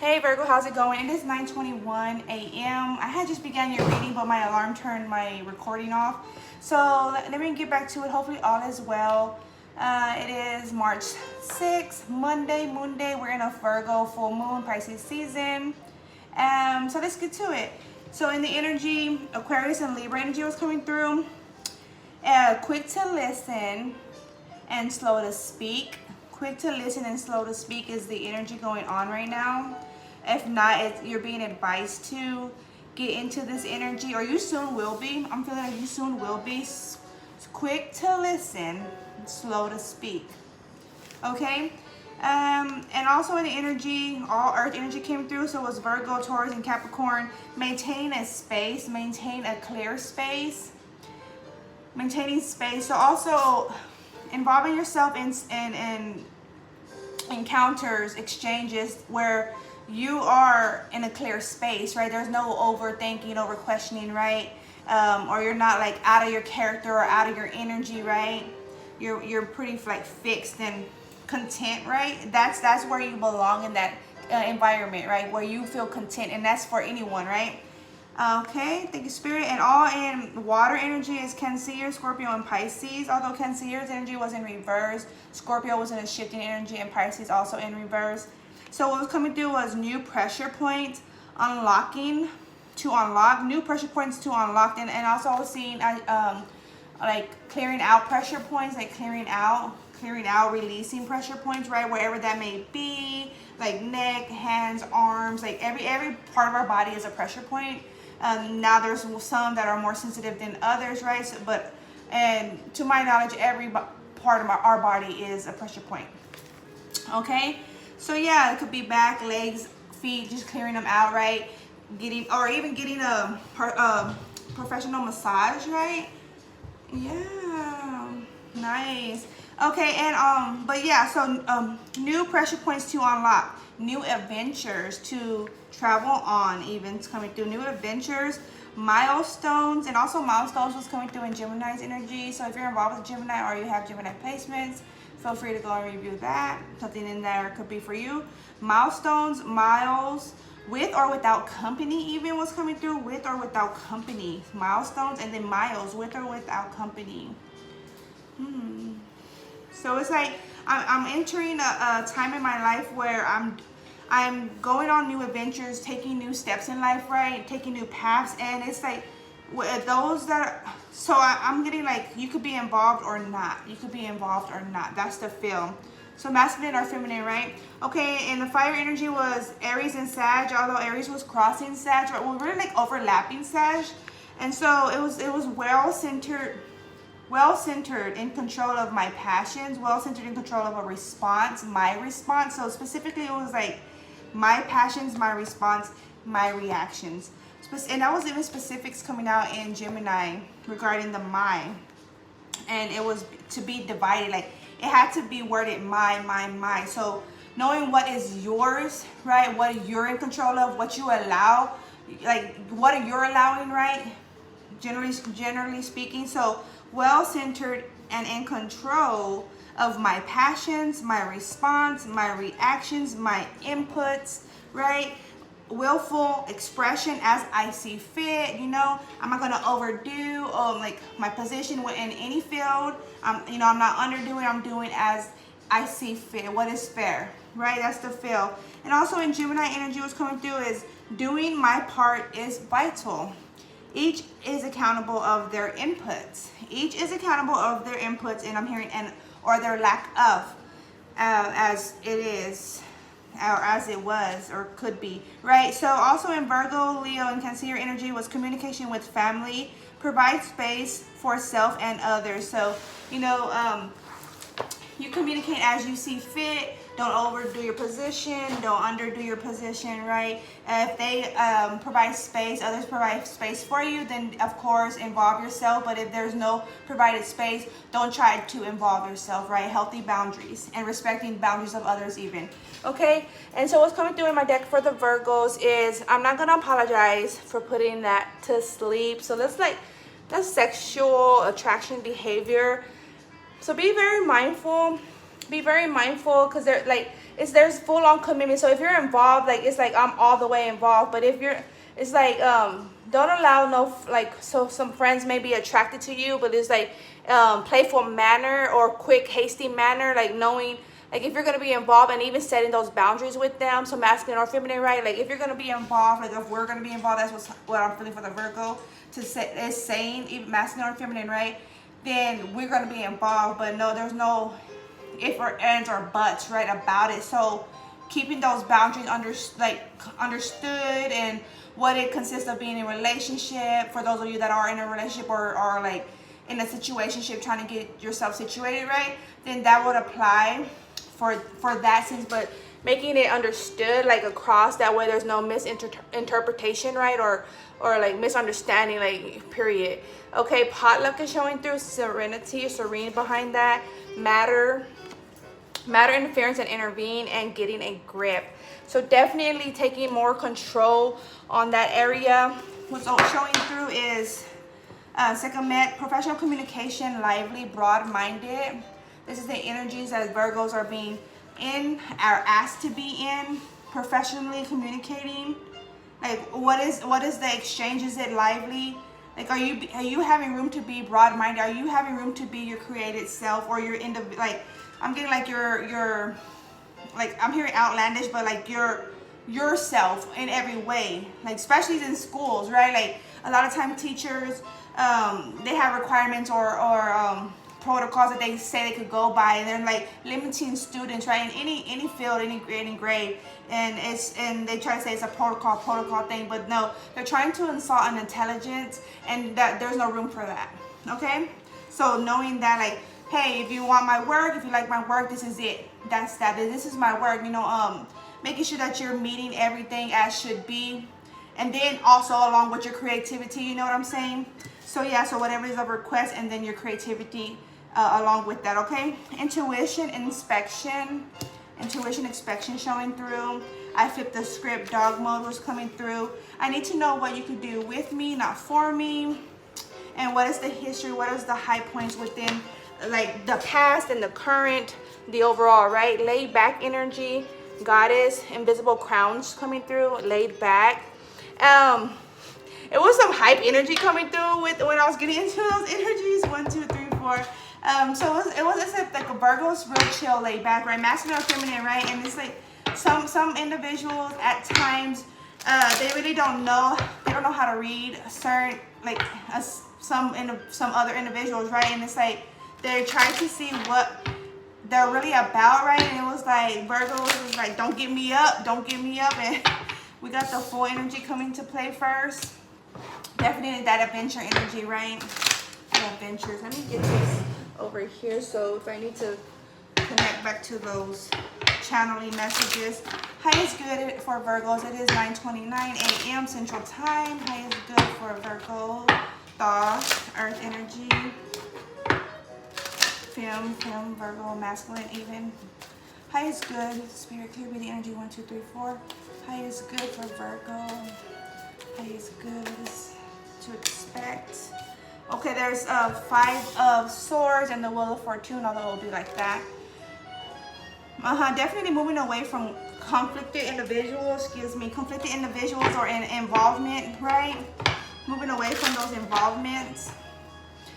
Hey Virgo, how's it going? It is 9:21 a.m. I had just began your reading, but my alarm turned my recording off. So let me get back to it. Hopefully all is well. It is March 6th, Monday. We're in a Virgo full moon, Pisces season. So let's get to it. So in the energy, Aquarius and Libra energy was coming through. Quick to listen and slow to speak. Quick to listen and slow to speak is the energy going on right now. If not, you're being advised to get into this energy, or you soon will be. I'm feeling like you soon will be. Quick to listen, slow to speak. Okay? And also in the energy, all earth energy came through. So it was Virgo, Taurus, and Capricorn. Maintain a space, maintain a clear space. Maintaining space. So also involving yourself in encounters, exchanges where you are in a clear space, right? There's no overthinking, over questioning, right? Or you're not like out of your character or out of your energy, right? You're pretty like fixed and content, right? That's where you belong in that environment, right? Where you feel content, and that's for anyone, right? Okay, thank you, Spirit. And all in water energy is Cancer, Scorpio, and Pisces. Although Cancer's energy was in reverse, Scorpio was in a shifting energy, and Pisces also in reverse. So what was coming through was new pressure points, unlocking to unlock, new pressure points to unlock. And also I was seeing like clearing out pressure points, like clearing out, releasing pressure points, right? Wherever that may be, like neck, hands, arms, like every part of our body is a pressure point. Now there's some that are more sensitive than others, right? So, and to my knowledge, every part of our body is a pressure point. Okay, so yeah, it could be back, legs, feet, just clearing them out, right? Getting a professional massage, right? Yeah, nice. Okay, and but yeah, so new pressure points to unlock, new adventures to travel on, events coming through, new adventures, milestones. And also milestones was coming through in Gemini's energy. So if you're involved with Gemini or you have Gemini placements, feel free to go and review that. Something in there could be for you. Milestones, miles, with or without company even was coming through, with or without company. Milestones, and then miles, with or without company. So it's like I'm entering a time in my life where I'm going on new adventures, taking new steps in life, right? Taking new paths. And it's like those that are, so I'm getting like, you could be involved or not. You could be involved or not. That's the feel. So masculine or feminine, right? Okay, and the fire energy was Aries and Sag, although Aries was crossing Sag, right? We're really like overlapping Sag. And so it was well-centered in control of my passions, well-centered in control of a response, my response. So specifically, it was like my passions, my response, my reactions. And that was even specifics coming out in Gemini regarding the my. And it was to be divided, like it had to be worded my. So knowing what is yours, right? What you're in control of, what you allow, like what you're allowing, right? Generally speaking. So well-centered and in control of my passions, my response, my reactions, my inputs, right? Willful expression as I see fit. I'm not gonna overdo like my position in any field. I'm not underdoing. I'm doing as I see fit. What is fair, right? That's the feel. And also in Gemini energy, what's coming through is doing my part is vital. Each is accountable of their inputs. Each is accountable of their inputs, and I'm hearing or their lack of, as it is, or as it was, or could be, right? So also in Virgo, Leo, and Cancer energy was communication with family, provide space for self and others. So, you communicate as you see fit. Don't overdo your position. Don't underdo your position, right? If they provide space, others provide space for you, then of course involve yourself. But if there's no provided space, don't try to involve yourself, right? Healthy boundaries and respecting boundaries of others even. Okay? And so what's coming through in my deck for the Virgos is, I'm not going to apologize for putting that to sleep. So that's sexual attraction behavior. So be very mindful because they're like, there's full on commitment. So if you're involved, like it's like I'm all the way involved. But if you're, it's like don't allow no, like, so some friends may be attracted to you, but it's like playful manner or quick hasty manner, like knowing, like if you're going to be involved and even setting those boundaries with them. So masculine or feminine, right? Like if you're going to be involved, like if we're going to be involved, that's what I'm feeling for the Virgo to say, is saying, even masculine or feminine, right? Then we're going to be involved. But no, there's no if or ands or buts, right, about it. So keeping those boundaries understood, and what it consists of being in a relationship, for those of you that are in a relationship or like in a situationship trying to get yourself situated, right, then that would apply for that sense. But making it understood, like across, that way there's no misinterpretation, right, or like misunderstanding, like, period. Okay, potluck is showing through serenity, serene behind that, matter interference and intervene, and getting a grip. So definitely taking more control on that area. What's showing through is second met, professional communication, lively, broad-minded. This is the energies that Virgos are being in, are asked to be in, professionally communicating. Like what is the exchange? Is it lively? Like are you having room to be broad-minded? Are you having room to be your created self, or your like, I'm getting like your like, I'm hearing outlandish, but like yourself in every way, like especially in schools, right? Like a lot of time teachers they have requirements or protocols that they say they could go by, and they're like limiting students, right, in any field, any grade, and they try to say it's a protocol thing, but no, they're trying to insult an intelligence, and that there's no room for that. Okay, so knowing that, like, hey, if you want my work, if you like my work, this is it. That's that. This is my work. You know, making sure that you're meeting everything as should be, and then also along with your creativity. You know what I'm saying? So yeah. So whatever is a request, and then your creativity along with that. Okay. Intuition, inspection showing through. I flipped the script. Dog mode was coming through. I need to know what you could do with me, not for me, and what is the history? What is the high points within, like, the past and the current, the overall, right? Laid back energy, goddess, invisible crowns coming through, laid back. It was some hype energy coming through with when I was getting into those energies. 1, 2, 3, 4. So it was as if like a Virgo's real chill, laid back, right? Masculine or feminine, right? And it's like some individuals at times they really don't know. They don't know how to read certain, like some other individuals, right? And it's like they're trying to see what they're really about, right? And it was like Virgo was like, don't get me up, and we got the full energy coming to play first. Definitely that adventure energy, right? The adventures. Let me get this over here. So if I need to connect back to those channeling messages. High is good for Virgos. It is 9:29 a.m. Central Time. High is good for Virgo. Thought, Earth energy. Fem, Virgo, masculine even. High is good. Spirit, clear the energy. 1, 2, 3, 4. High is good for Virgo. High is good. What is to expect? Okay, there's 5 of Swords and the Wheel of Fortune, although it'll be like that. Definitely moving away from conflicted individuals, or in involvement, right? Moving away from those involvements.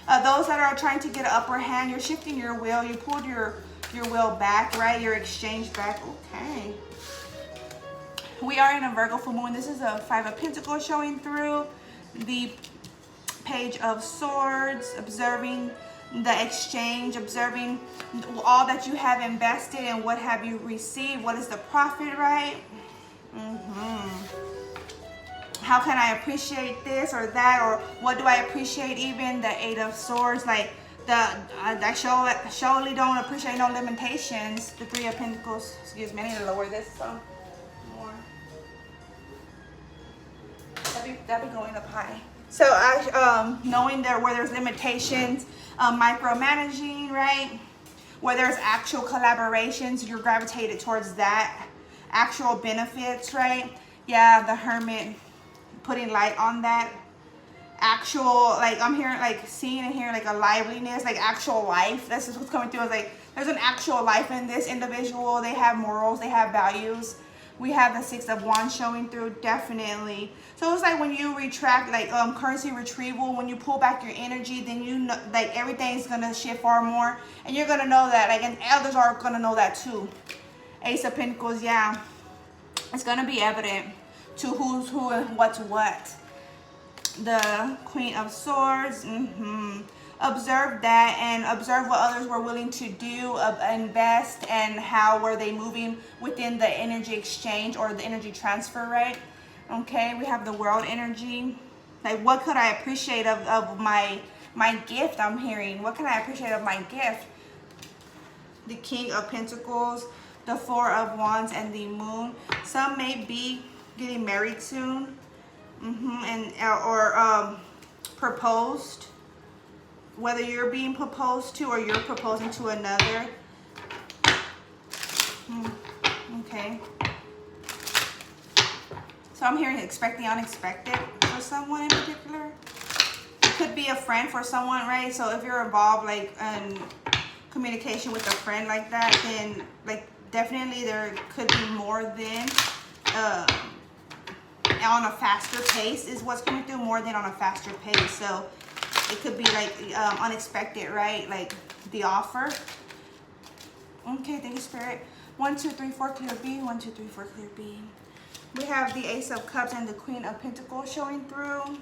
Those that are trying to get an upper hand, you're shifting your will. You pulled your will back, right? Your exchange back. Okay. We are in a Virgo full moon. This is a 5 of Pentacles showing through. The Page of Swords, observing the exchange, observing all that you have invested and what have you received. What is the profit, right? How can I appreciate this or that, or what do I appreciate? Even the 8 of Swords, like I surely don't appreciate no limitations. The 3 of Pentacles, excuse me, I need to lower this some more. That'd be going up high. So knowing that where there's limitations, micromanaging, right? Where there's actual collaborations, you're gravitated towards that. Actual benefits, right? Yeah, the Hermit, putting light on that. Actual, like I'm hearing, like seeing and hearing like a liveliness, like actual life. That's just what's coming through. It's like There's an actual life in this individual. They have morals, they have values. We have the Six of Wands showing through, definitely. So it's like when you retract, like currency retrieval, when you pull back your energy, then you know, like everything's gonna shift far more, and you're gonna know that, like, and others are gonna know that too. Ace of Pentacles, yeah, it's gonna be evident to who's who and what's what. The Queen of Swords, observe that and observe what others were willing to do, invest, and how were they moving within the energy exchange or the energy transfer, right? Okay, we have the World energy. Like, what could I appreciate of my gift? I'm hearing, what can I appreciate of my gift? The King of Pentacles, the Four of Wands, and the Moon. Some may be getting married soon, or proposed. Whether you're being proposed to or you're proposing to another. Okay. So I'm hearing expect the unexpected for someone in particular. It could be a friend for someone, right? So if you're involved, like, in communication with a friend like that, then, like, definitely there could be more than on a faster pace is what's coming through, more than on a faster pace. So it could be like unexpected, right? Like the offer. Okay, thank you, Spirit. 1, 2, 3, 4, clear B. 1, 2, 3, 4, clear B. We have the Ace of Cups and the Queen of Pentacles showing through.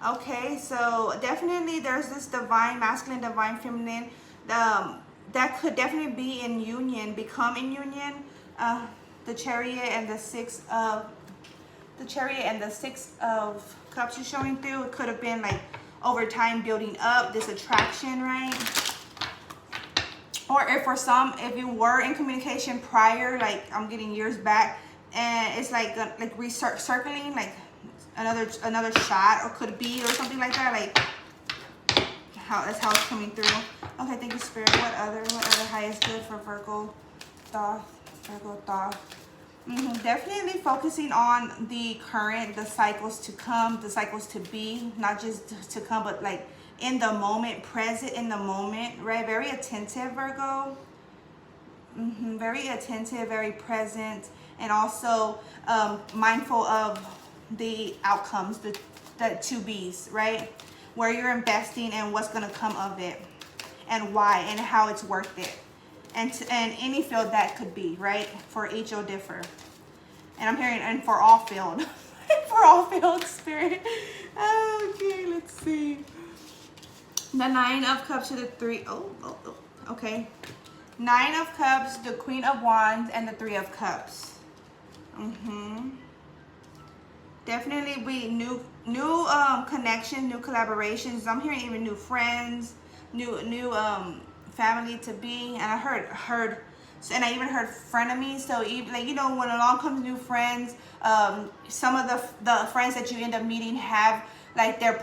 Okay, so definitely there's this divine masculine, divine feminine. That could definitely be in union, become in union. The Chariot and the Six of Cups is showing through. It could have been like over time building up this attraction, right? Or if you were in communication prior, like I'm getting years back, and it's like circling, like another shot, or could be, or something like that. Like that's how it's coming through. Okay, thank you, Spirit. What other high is good for Virgo Thoth? Definitely focusing on the current, the cycles to come, the cycles to be, not just to come, but like in the moment, present in the moment, right? Very attentive, Virgo. Very attentive, very present, and also mindful of the outcomes, the to-bes, right? Where you're investing and what's going to come of it, and why, and how it's worth it. And any field that could be, right? For each will differ. And I'm hearing, and for all field. For all field, Spirit. Okay, let's see. The Nine of Cups to the Three. Okay. Nine of Cups, the Queen of Wands, and the Three of Cups. Definitely be new connections, new collaborations. I'm hearing even new friends, new family to be, and I heard, and I even heard frenemies. So even, like, you know, when along comes new friends, some of the friends that you end up meeting have like their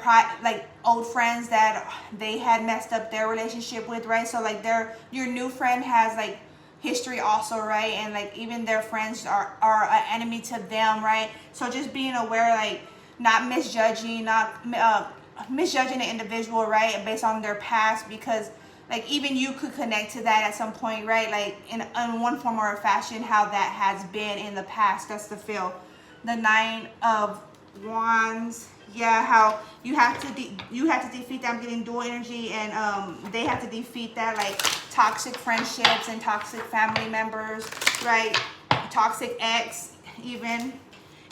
old friends that they had messed up their relationship with, right? So like your new friend has like history also, right? And like even their friends are an enemy to them, right? So just being aware, like not misjudging the individual, right, based on their past, because like even you could connect to that at some point, right? Like in one form or fashion, how that has been in the past. That's the feel. The Nine of Wands, yeah, how you have to defeat that. I'm getting dual energy, and they have to defeat that, like toxic friendships and toxic family members, right? Toxic ex even,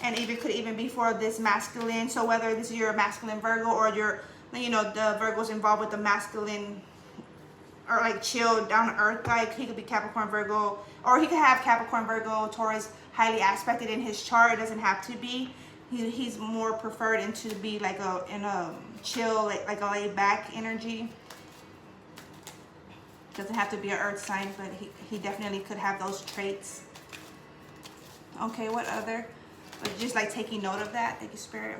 and even could even be for this masculine. So whether this is your masculine Virgo, or your, you know, the Virgo's involved with the masculine, or like chill, down to earth guy. He could be Capricorn, Virgo, or he could have Capricorn, Virgo, Taurus highly aspected in his chart. It doesn't have to be. He's more preferred into be like in a chill, like a laid back energy. Doesn't have to be an earth sign, but he definitely could have those traits. Okay, what other? But just like taking note of that. Thank you, Spirit.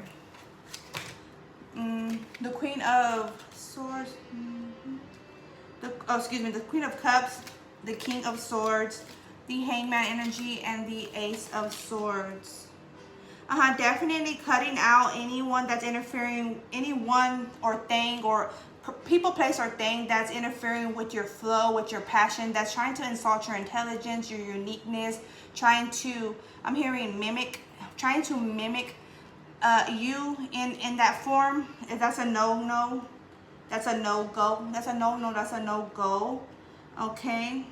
The Queen of Swords. The Queen of Cups, the King of Swords, the Hangman energy, and the Ace of Swords. Definitely cutting out anyone that's interfering, anyone or thing or people, place, or thing that's interfering with your flow, with your passion, that's trying to insult your intelligence, your uniqueness, trying to, I'm hearing mimic, trying to mimic you in that form. If that's a no-no, that's a no-go. That's a no-no, that's a no-go. Okay.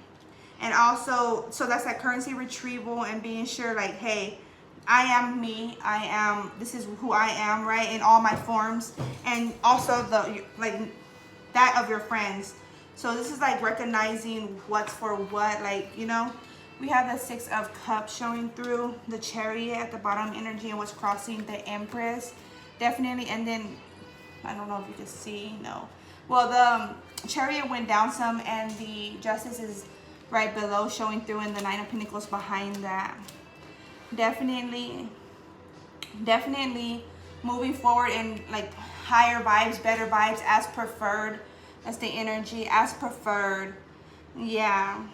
And also, so that's that currency retrieval and being sure, like, hey, I am me. I am, this is who I am, right? In all my forms. And also the, like, that of your friends. So this is like recognizing what's for what, like, you know. We have the Six of Cups showing through, the Chariot at the bottom energy, and what's crossing the Empress. Definitely. And then, I don't know if you can see, no. Well, the Chariot went down some, and the Justice is right below showing through, and the Nine of Pentacles behind that. Definitely moving forward in like higher vibes, better vibes, as preferred. That's the energy, as preferred. Yeah.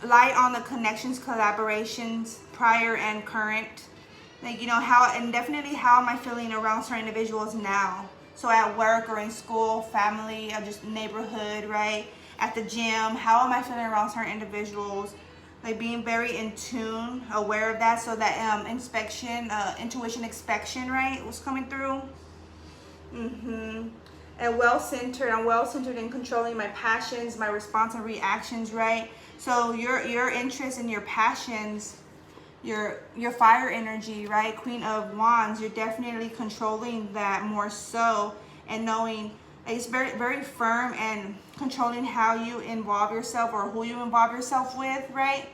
Light on the connections, collaborations, prior and current. Like, you know, how, and definitely how am I feeling around certain individuals now? So at work or in school, family, or just neighborhood, right? At the gym, how am I feeling around certain individuals? Like being very in tune, aware of that, so that inspection, intuition, inspection, right, was coming through. And well-centered. I'm well-centered in controlling my passions, my response and reactions, right? So your interest and your passions, your fire energy, right? Queen of Wands, you're definitely controlling that more so, and knowing it's very, very firm and controlling how you involve yourself or who you involve yourself with, right?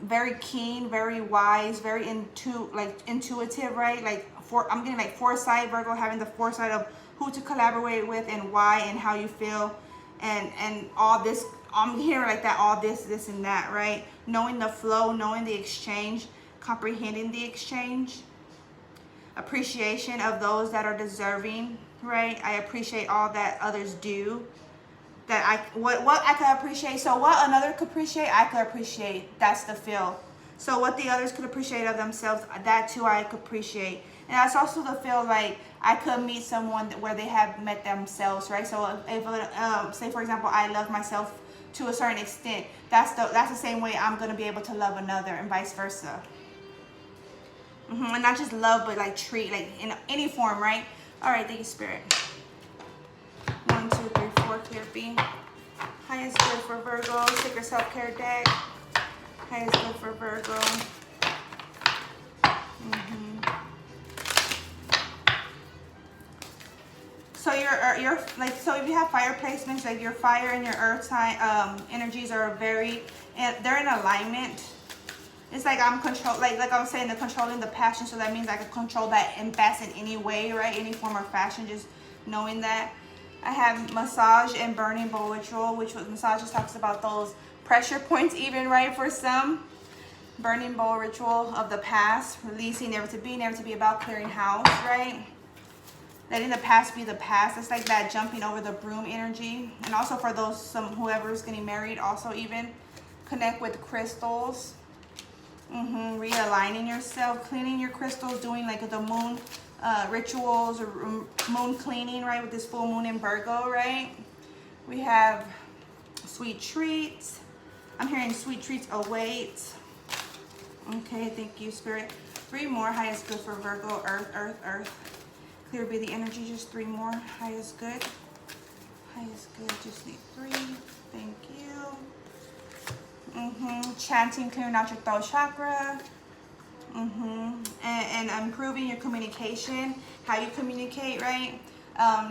Very keen, very wise, very intuitive, right? Like I'm getting like foresight, Virgo, having the foresight of who to collaborate with and why and how you feel, and all this. I'm hearing like that, all this and that, right? Knowing the flow, knowing the exchange, comprehending the exchange. Appreciation of those that are deserving, right? I appreciate all that others do. That what I could appreciate. So what another could appreciate, I could appreciate. That's the feel. So what the others could appreciate of themselves, that too I could appreciate. And that's also the feel like I could meet someone where they have met themselves, right? So if say for example, I love myself to a certain extent, that's the same way I'm gonna be able to love another, and vice versa. And not just love, but like treat, like in any form, right? All right, thank you, Spirit. 1, 2, 3, 4, clear B. Highest good for Virgo. Sacred self-care deck. Highest good for Virgo. So you're like, so if you have fire placements, like your fire and your earth sign energies are very, they're in alignment. It's like I'm like I was saying, they're controlling the passion. So that means I can control that and fast in any way, right? Any form or fashion, just knowing that. I have massage and burning bowl ritual, which was massage just talks about those pressure points, even, right? For some, burning bowl ritual of the past, releasing, never to be about clearing house, right? Letting the past be the past. It's like that jumping over the broom energy. And also for those, whoever's getting married, also even connect with crystals. Realigning yourself, cleaning your crystals, doing like the moon rituals or moon cleaning, right? With this full moon in Virgo, right? We have sweet treats. I'm hearing sweet treats await. Okay, thank you, Spirit. 3 more. Highest good for Virgo. Earth, earth, earth. Clear be the energy. Just 3 more. Highest good. Highest good. Just need 3. Thank you. Chanting, clearing out your throat chakra. And improving your communication, how you communicate, right?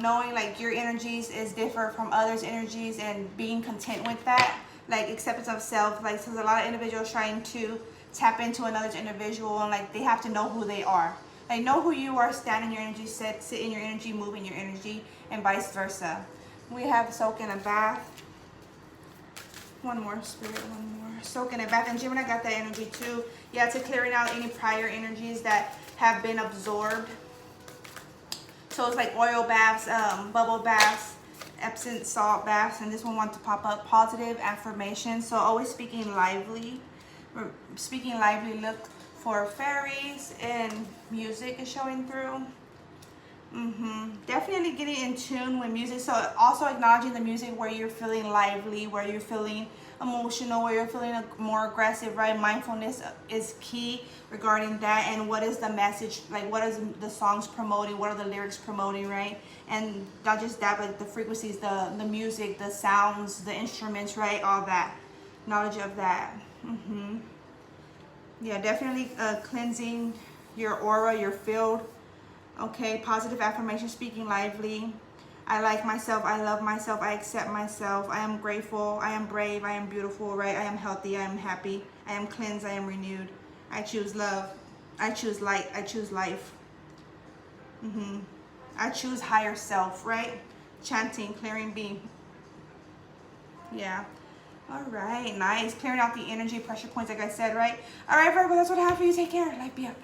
Knowing like your energies is different from others' energies, and being content with that, like acceptance of self. Like, so there's a lot of individuals trying to tap into another individual, and like they have to know who they are. Like, know who you are, stand in your energy, sit in your energy, move in your energy, and vice versa. We have soak in a bath. 1 more, Spirit, 1 more. Soak in a bath. And Gemini got that energy too. Yeah, to clearing out any prior energies that have been absorbed. So it's like oil baths, bubble baths, Epsom salt baths, and this one wants to pop up positive affirmations. So always speaking lively. Speaking lively, look for fairies, and music is showing through. Definitely getting in tune with music. So also acknowledging the music where you're feeling lively, where you're feeling emotional, where you're feeling more aggressive, right? Mindfulness is key regarding that. And what is the message, like what is the songs promoting, what are the lyrics promoting, right? And not just that, but the frequencies, the music, the sounds, the instruments, right? All that knowledge of that. Yeah, definitely cleansing your aura, your field. Okay, positive affirmation, speaking lively. I like myself, I love myself, I accept myself, I am grateful, I am brave, I am beautiful, right? I am healthy, I am happy, I am cleansed, I am renewed. I choose love, I choose light, I choose life. I choose higher self, right? Chanting, clearing being. Yeah. All right, nice. Clearing out the energy, pressure points, like I said, right? All right, Virgo, that's what I have for you. Take care. Light be up.